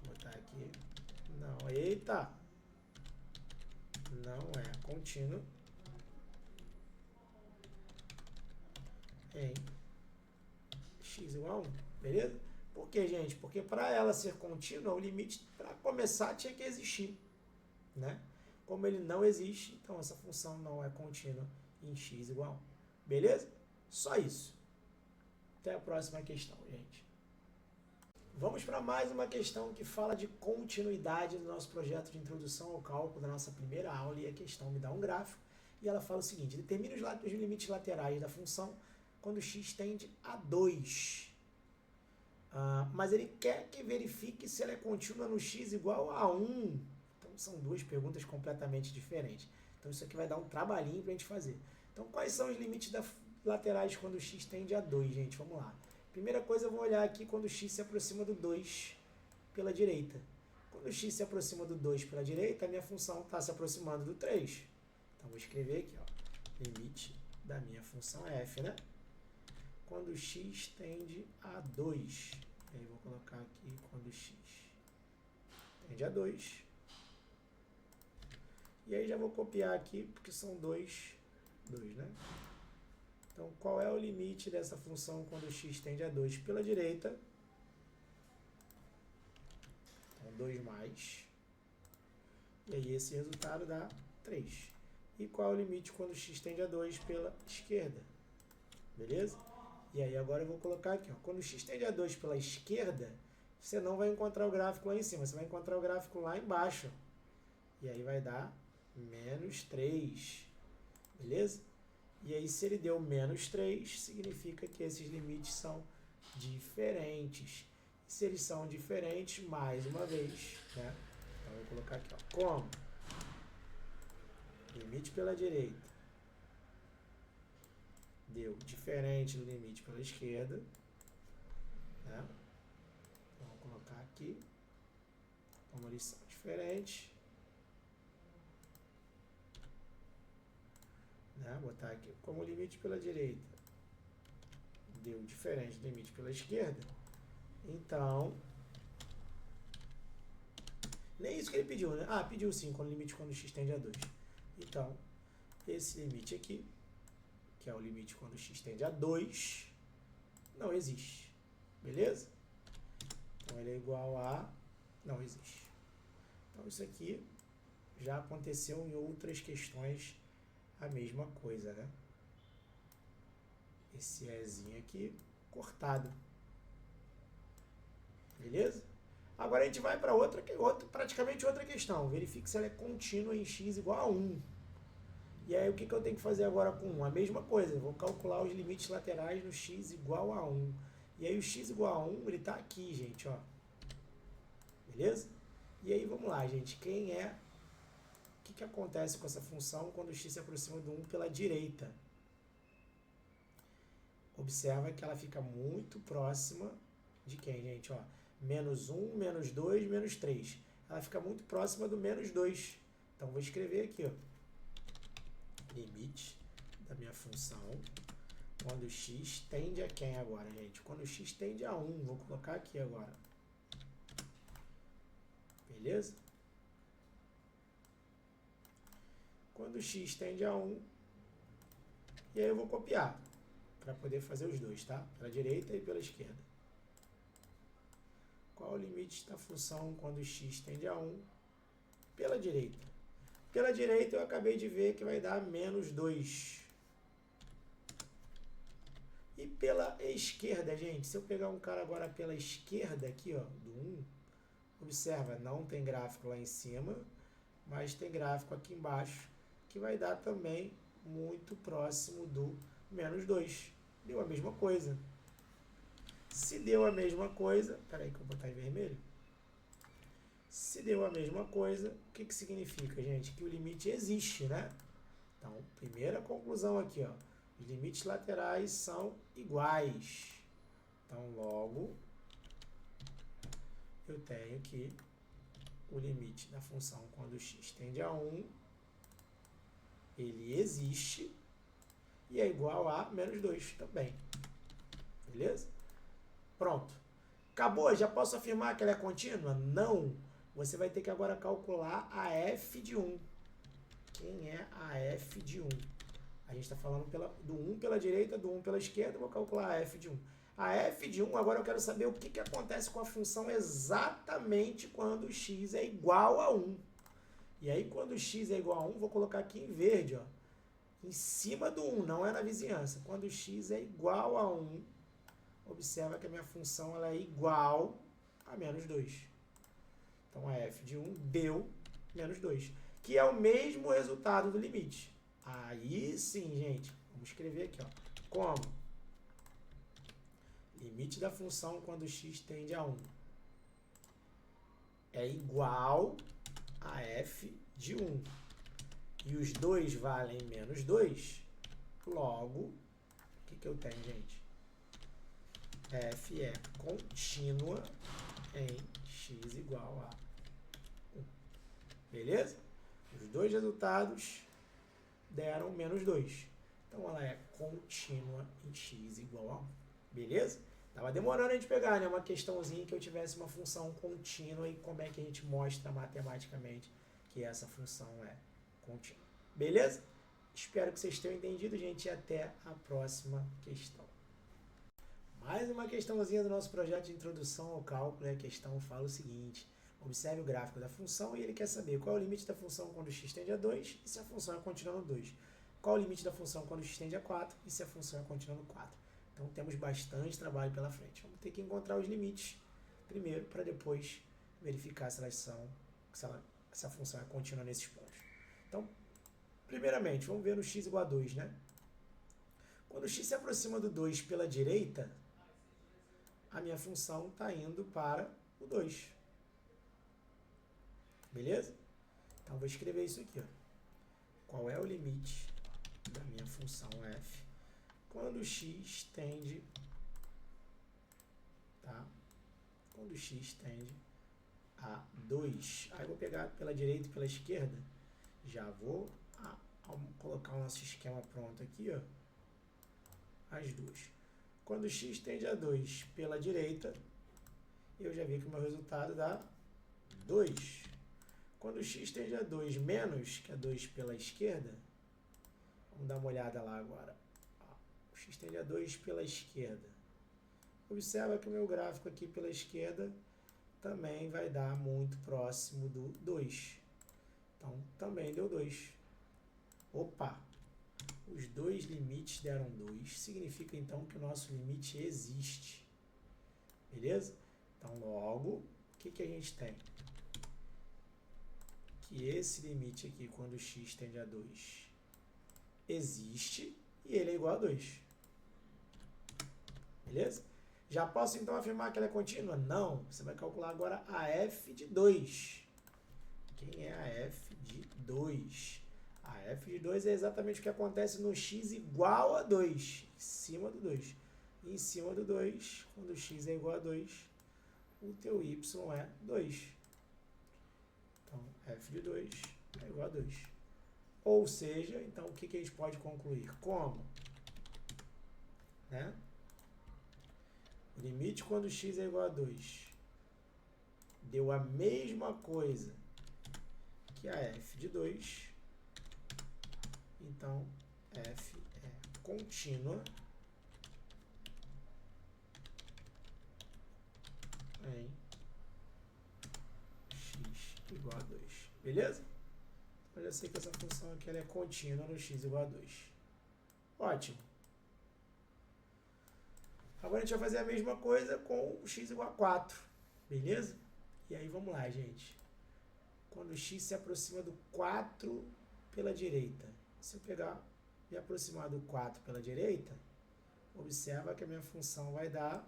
botar aqui, não, eita, não é contínua em x igual a 1, beleza? Por quê, gente? Porque para ela ser contínua, o limite, para começar, tinha que existir, né? Como ele não existe, então essa função não é contínua em x igual a 1. Beleza? Só isso. Até a próxima questão, gente. Vamos para mais uma questão que fala de continuidade do nosso projeto de introdução ao cálculo da nossa primeira aula, e a questão me dá um gráfico, e ela fala o seguinte: determine os limites laterais da função quando x tende a 2. Mas ele quer que verifique se ela é contínua no x igual a 1. Então, são duas perguntas completamente diferentes. Então, isso aqui vai dar um trabalhinho para a gente fazer. Então, quais são os limites laterais quando x tende a 2, gente? Vamos lá. Primeira coisa, eu vou olhar aqui quando x se aproxima do 2 pela direita. Quando x se aproxima do 2 pela direita, a minha função está se aproximando do 3. Então, vou escrever aqui, ó, limite da minha função é f, né? Quando x tende a 2. E aí, vou colocar aqui quando x tende a 2. E aí, já vou copiar aqui, porque são dois 2, né? Então, qual é o limite dessa função quando x tende a 2 pela direita? Então, 2 mais. E aí, esse resultado dá 3. E qual é o limite quando x tende a 2 pela esquerda? Beleza? E aí, agora eu vou colocar aqui, ó. Quando x tende a 2 pela esquerda, você não vai encontrar o gráfico lá em cima, você vai encontrar o gráfico lá embaixo. E aí vai dar menos 3. Beleza? E aí, se ele deu menos 3, significa que esses limites são diferentes. E se eles são diferentes, mais uma vez, né? Então, eu vou colocar aqui, ó. Como? Limite pela direita deu diferente do limite pela esquerda, né? Então, vou colocar aqui, como eles são diferentes, né? Vou botar aqui, como o limite pela direita deu diferente do limite pela esquerda, então, nem isso que ele pediu, né? Ah, pediu sim, quando o limite quando x tende a 2. Então, esse limite aqui, que é o limite quando x tende a 2, não existe. Beleza? Então, ele é igual a... não existe. Então, isso aqui já aconteceu em outras questões a mesma coisa, né? Esse Ezinho aqui, cortado. Beleza? Agora a gente vai para praticamente outra questão. Verifique se ela é contínua em x igual a 1. E aí, o que eu tenho que fazer agora com 1? A mesma coisa, eu vou calcular os limites laterais no x igual a 1. E aí, o x igual a 1, ele está aqui, gente, ó. Beleza? E aí, vamos lá, gente. O que acontece com essa função quando o x se aproxima do 1 pela direita? Observa que ela fica muito próxima de quem, gente? Ó, menos 1, menos 2, menos 3. Ela fica muito próxima do menos 2. Então, vou escrever aqui, ó. Limite da minha função quando x tende a quem agora, gente? Quando x tende a 1. Vou colocar aqui agora. Beleza? Quando x tende a 1. E aí eu vou copiar para poder fazer os dois, tá? Pela direita e pela esquerda. Qual o limite da função quando x tende a 1? Pela direita. Pela direita, eu acabei de ver que vai dar menos 2. E pela esquerda, gente, se eu pegar um cara agora pela esquerda aqui, ó, do 1, observa, não tem gráfico lá em cima, mas tem gráfico aqui embaixo, que vai dar também muito próximo do menos 2. Deu a mesma coisa. Se deu a mesma coisa, peraí que eu vou botar em vermelho. Se deu a mesma coisa, o que significa, gente? Que o limite existe, né? Então, primeira conclusão aqui, ó. Os limites laterais são iguais. Então, logo, eu tenho que o limite da função quando x tende a 1, ele existe e é igual a menos 2 também. Beleza? Pronto. Acabou? Já posso afirmar que ela é contínua? Não. Você vai ter que agora calcular a f de 1. Quem é a f de 1? A gente está falando do 1 pela direita, do 1 pela esquerda, vou calcular a f de 1. A f de 1, agora eu quero saber o que acontece com a função exatamente quando x é igual a 1. E aí, quando x é igual a 1, vou colocar aqui em verde, ó, em cima do 1, não é na vizinhança. Quando x é igual a 1, observa que a minha função ela é igual a menos 2. Então, a f de 1 deu menos 2, que é o mesmo resultado do limite. Aí sim, gente, vamos escrever aqui, ó, como limite da função quando x tende a 1 é igual a f de 1. E os dois valem menos 2, logo, o que eu tenho, gente? F é contínua em x igual a 1. Beleza? Os dois resultados deram menos 2. Então, ela é contínua em x igual a 1. Beleza? Tava demorando a gente pegar, né? Uma questãozinha que eu tivesse uma função contínua e como é que a gente mostra matematicamente que essa função é contínua. Beleza? Espero que vocês tenham entendido, gente, e até a próxima questão. Mais uma questãozinha do nosso projeto de introdução ao cálculo. A questão fala o seguinte: observe o gráfico da função e ele quer saber qual é o limite da função quando x tende a 2 e se a função é contínua no 2. Qual é o limite da função quando x tende a 4 e se a função é contínua no 4. Então temos bastante trabalho pela frente. Vamos ter que encontrar os limites primeiro para depois verificar se a função é contínua nesses pontos. Então, primeiramente, vamos ver no x igual a 2, né? Quando x se aproxima do 2 pela direita, a minha função está indo para o 2. Beleza? Então, vou escrever isso aqui. Ó. Qual é o limite da minha função f quando x tende, tá? Quando x tende a 2. Aí, vou pegar pela direita e pela esquerda. Já vou colocar o nosso esquema pronto aqui, ó. As duas. Quando x tende a 2 pela direita, eu já vi que o meu resultado dá 2. Quando x tende a 2 menos que a 2 pela esquerda, vamos dar uma olhada lá agora. O x tende a 2 pela esquerda. Observa que o meu gráfico aqui pela esquerda também vai dar muito próximo do 2. Então, também deu 2. Opa! Os dois limites deram 2. Significa, então, que o nosso limite existe. Beleza? Então, logo, o que a gente tem? Que esse limite aqui, quando x tende a 2, existe e ele é igual a 2. Beleza? Já posso, então, afirmar que ela é contínua? Não. Você vai calcular agora a f de 2. Quem é a f de 2? A f de 2 é exatamente o que acontece no x igual a 2, em cima do 2. E em cima do 2, quando x é igual a 2, o teu y é 2. Então, f de 2 é igual a 2. Ou seja, então, o que a gente pode concluir? Como? Né? O limite quando x é igual a 2 deu a mesma coisa que a f de 2. Então, f é contínua em x igual a 2. Beleza? Eu já sei que essa função aqui ela é contínua no x igual a 2. Ótimo. Agora a gente vai fazer a mesma coisa com o x igual a 4. Beleza? E aí vamos lá, gente. Quando o x se aproxima do 4 pela direita. Se eu pegar e aproximar do 4 pela direita, observa que a minha função vai dar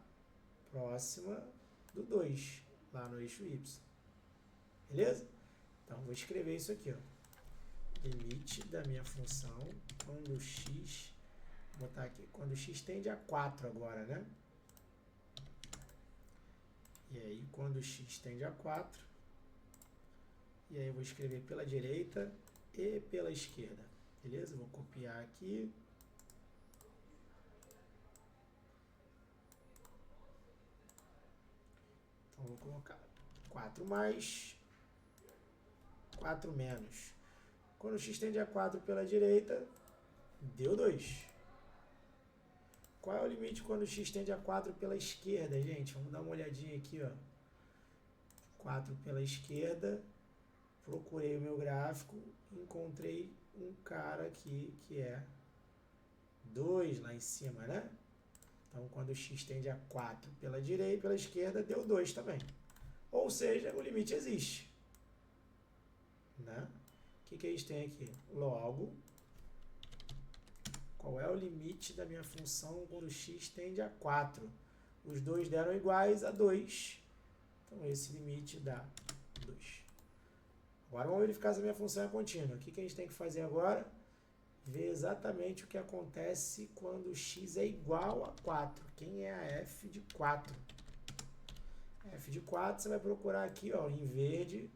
próxima do 2, lá no eixo y. Beleza? Então, vou escrever isso aqui, ó. Limite da minha função quando x, vou botar aqui, quando x tende a 4 agora, né? E aí, quando x tende a 4, e aí eu vou escrever pela direita e pela esquerda. Beleza? Vou copiar aqui. Então, vou colocar 4 mais, 4 menos. Quando x tende a 4 pela direita, deu 2. Qual é o limite quando x tende a 4 pela esquerda, gente? Vamos dar uma olhadinha aqui, ó. 4 pela esquerda. Procurei o meu gráfico, encontrei um cara aqui que é 2 lá em cima, né? Então, quando x tende a 4 pela direita e pela esquerda, deu 2 também. Ou seja, o limite existe. Né? O que a gente tem aqui? Logo, qual é o limite da minha função quando x tende a 4? Os dois deram iguais a 2. Então, esse limite dá 2. Agora, vamos verificar se a minha função é contínua. O que a gente tem que fazer agora? Ver exatamente o que acontece quando x é igual a 4. Quem é a f de 4? F de 4, você vai procurar aqui, ó, em verde.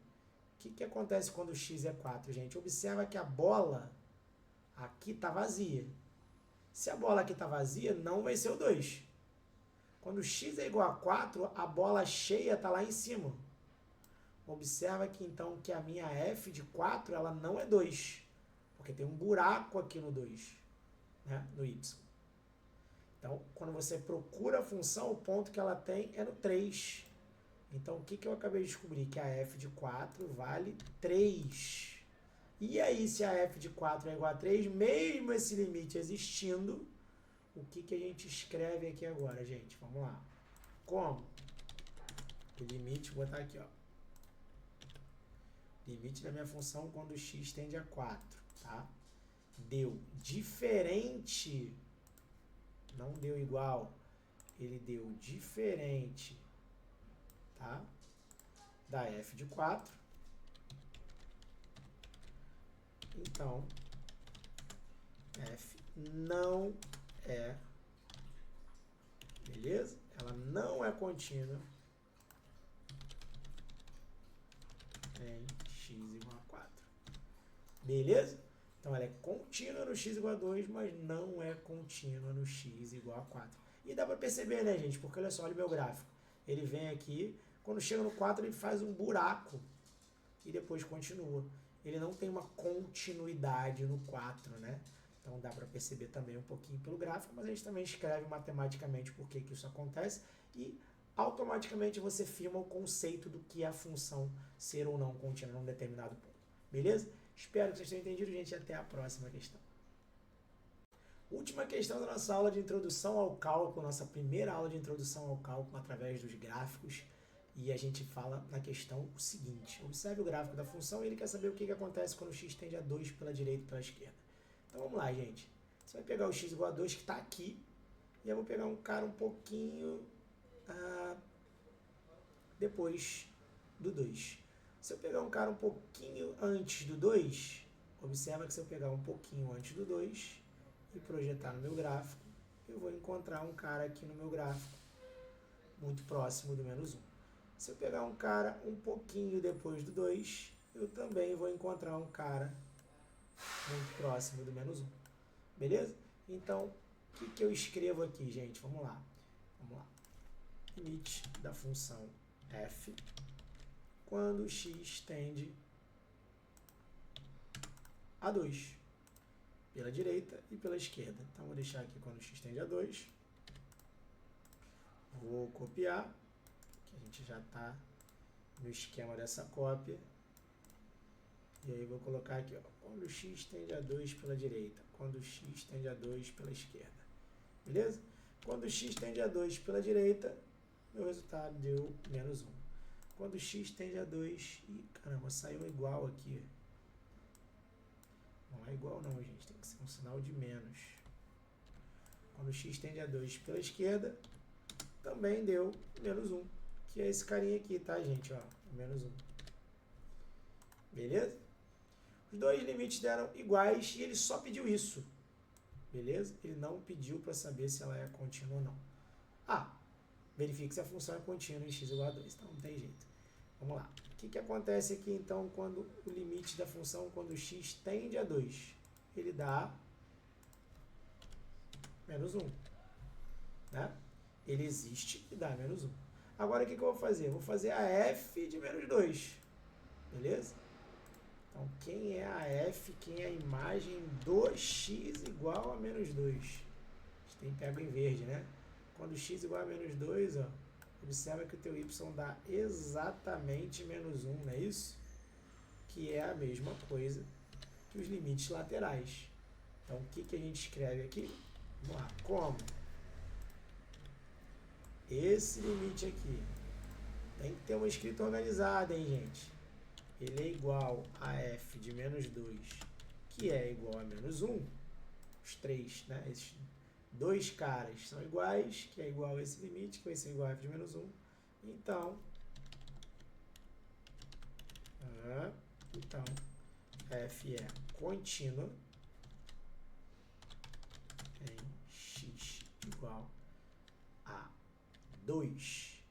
O que acontece quando x é 4, gente? Observa que a bola aqui está vazia. Se a bola aqui está vazia, não vai ser o 2. Quando x é igual a 4, a bola cheia está lá em cima. Observa que, então, que a minha f de 4, ela não é 2. porque tem um buraco aqui no 2, né, no y. Então, quando você procura a função, o ponto que ela tem é no 3. Então, o que eu acabei de descobrir? Que a f de 4 vale 3. E aí, se a f de 4 é igual a 3, mesmo esse limite existindo, o que a gente escreve aqui agora, gente? Vamos lá. Como? O limite, vou botar aqui, ó. Limite da minha função quando x tende a 4, tá? Deu diferente, não deu igual, ele deu diferente, tá? Da f de 4. Então, f não é, beleza? Ela não é contínua em x igual a 4. Beleza? Então, ela é contínua no x igual a 2, mas não é contínua no x igual a 4. E dá para perceber, né, gente? Porque, olha só, olha o meu gráfico. Ele vem aqui, quando chega no 4, ele faz um buraco e depois continua. Ele não tem uma continuidade no 4, né? Então, dá para perceber também um pouquinho pelo gráfico, mas a gente também escreve matematicamente por que isso acontece e automaticamente você firma o conceito do que é a função ser ou não contínua num determinado ponto. Beleza? Espero que vocês tenham entendido, gente, e até a próxima questão. Última questão da nossa aula de introdução ao cálculo, nossa primeira aula de introdução ao cálculo através dos gráficos. E a gente fala na questão o seguinte: observe o gráfico da função e ele quer saber o que acontece quando o x tende a 2 pela direita e pela esquerda. Então vamos lá, gente. Você vai pegar o x igual a 2 que está aqui, e eu vou pegar um cara um pouquinho depois do 2. Se eu pegar um cara um pouquinho antes do 2, observa que se eu pegar um pouquinho antes do 2 e projetar no meu gráfico, eu vou encontrar um cara aqui no meu gráfico muito próximo do menos 1. Se eu pegar um cara um pouquinho depois do 2, eu também vou encontrar um cara muito próximo do menos 1. Beleza? Então, o que eu escrevo aqui, gente? Vamos lá. Vamos lá. Limite da função f quando x tende a 2 pela direita e pela esquerda. Então, vou deixar aqui quando x tende a 2. Vou copiar, que a gente já está no esquema dessa cópia. E aí, vou colocar aqui, ó, quando x tende a 2 pela direita, quando x tende a 2 pela esquerda. Beleza? Quando x tende a 2 pela direita, meu resultado deu menos 1. Quando x tende a 2, e caramba, saiu igual aqui. Não é igual não, gente, tem que ser um sinal de menos. Quando x tende a 2 pela esquerda, também deu menos 1, que é esse carinha aqui, tá, gente? Ó, menos 1. Beleza? Os dois limites deram iguais e ele só pediu isso. Beleza? Ele não pediu para saber se ela é contínua ou não. Verifique se a função é contínua em x igual a 2. Então, não tem jeito. Vamos lá. O que acontece aqui, então, quando o limite da função, quando x tende a 2? Ele dá menos 1. Né? Ele existe e dá menos 1. Agora, o que eu vou fazer? Eu vou fazer a f de menos 2. Beleza? Então, quem é a f, quem é a imagem do x igual a menos 2? A gente tem pego em verde, né? Quando x igual a menos 2, ó, observa que o teu y dá exatamente menos 1, não é isso? Que é a mesma coisa que os limites laterais. Então, o que a gente escreve aqui? Vamos lá. Como? Esse limite aqui tem que ter uma escrita organizada, hein, gente? Ele é igual a f de menos 2, que é igual a menos 1. Os três, né? Esses dois caras são iguais, que é igual a esse limite, que vai ser igual a f de menos 1. Então, f é contínua em x igual a 2.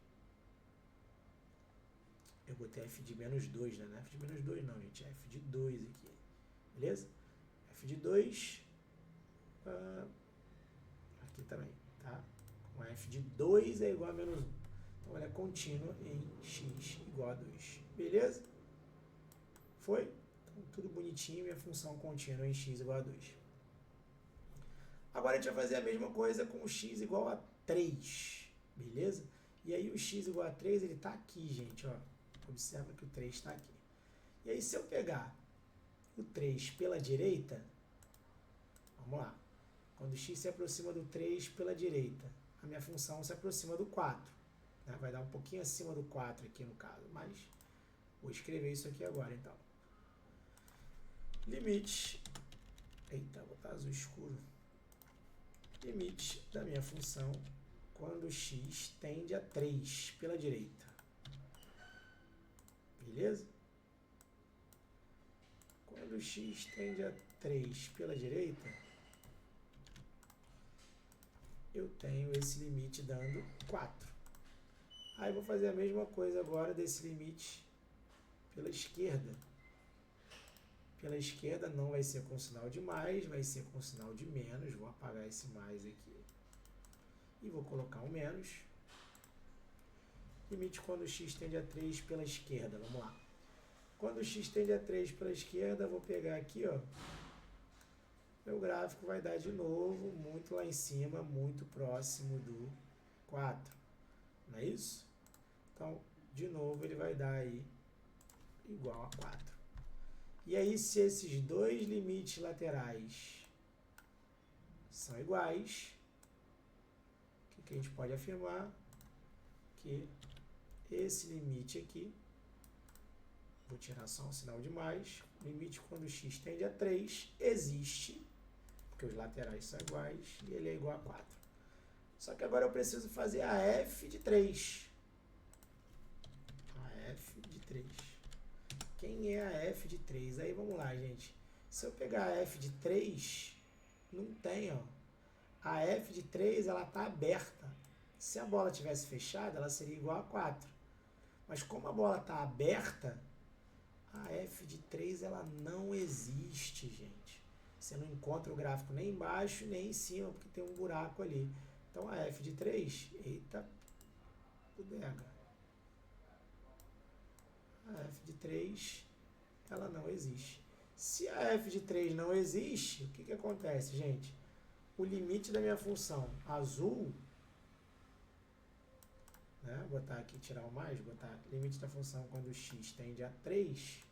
Eu botei f de menos 2, né? Não é f de menos 2 não, gente. É f de 2 aqui. Beleza? f de 2... aqui também, tá? Com f de 2 é igual a menos 1. Então, ela é contínua em x igual a 2. Beleza? Foi? Então, tudo bonito. bonitinho, minha função contínua em x igual a 2. Agora a gente vai fazer a mesma coisa com o x igual a 3, beleza? E aí o x igual a 3, ele está aqui, gente, ó. Observa que o 3 está aqui. E aí se eu pegar o 3 pela direita, vamos lá. Quando o x se aproxima do 3 pela direita, a minha função se aproxima do 4. Né? Vai dar um pouquinho acima do 4 aqui no caso, mas vou escrever isso aqui agora, então. Limite, eita, vou botar azul escuro. Limite da minha função quando x tende a 3 pela direita. Beleza? Quando x tende a 3 pela direita, eu tenho esse limite dando 4. Aí vou fazer a mesma coisa agora desse limite pela esquerda. Pela esquerda não vai ser com sinal de mais, vai ser com sinal de menos. Vou apagar esse mais aqui. E vou colocar um menos. Limite quando x tende a 3 pela esquerda. Vamos lá. Quando x tende a 3 pela esquerda, vou pegar aqui, ó. Meu gráfico vai dar de novo, muito lá em cima, muito próximo do 4. Não é isso? Então, de novo, ele vai dar aí igual a 4. E aí, se esses dois limites laterais são iguais, o que a gente pode afirmar? Que esse limite aqui, vou tirar só um sinal de mais, limite quando x tende a 3 existe, porque os laterais são iguais, e ele é igual a 4. Só que agora eu preciso fazer a f de 3. A f de 3. Quem é a f de 3? Aí vamos lá, gente. Se eu pegar a f de 3, não tem, ó. A f de 3, ela está aberta. Se a bola tivesse fechada, ela seria igual a 4. Mas como a bola está aberta, a f de 3 ela não existe, gente. Você não encontra o gráfico nem embaixo, nem em cima, porque tem um buraco ali. Então a f de 3, eita, bodega. A f de 3, ela não existe. Se a f de 3 não existe, o que acontece, gente? O limite da minha função azul, né? Vou botar aqui, tirar o mais, botar limite da função quando x tende a 3,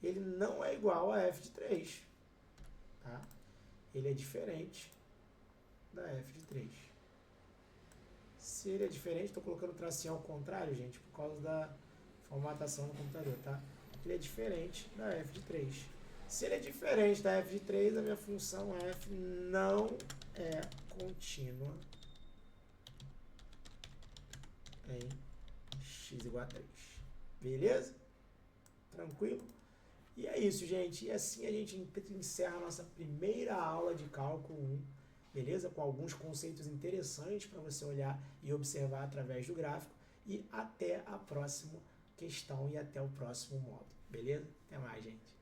ele não é igual a f de 3. Tá? Ele é diferente da f de 3. Se ele é diferente, estou colocando o tracinho ao contrário, gente, por causa da formatação no computador, tá? Ele é diferente da f de 3. Se ele é diferente da f de 3, a minha função f não é contínua em x igual a 3. Beleza? Tranquilo? E é isso, gente. E assim a gente encerra a nossa primeira aula de cálculo 1, beleza? Com alguns conceitos interessantes para você olhar e observar através do gráfico. E até a próxima questão e até o próximo módulo. Beleza? Até mais, gente.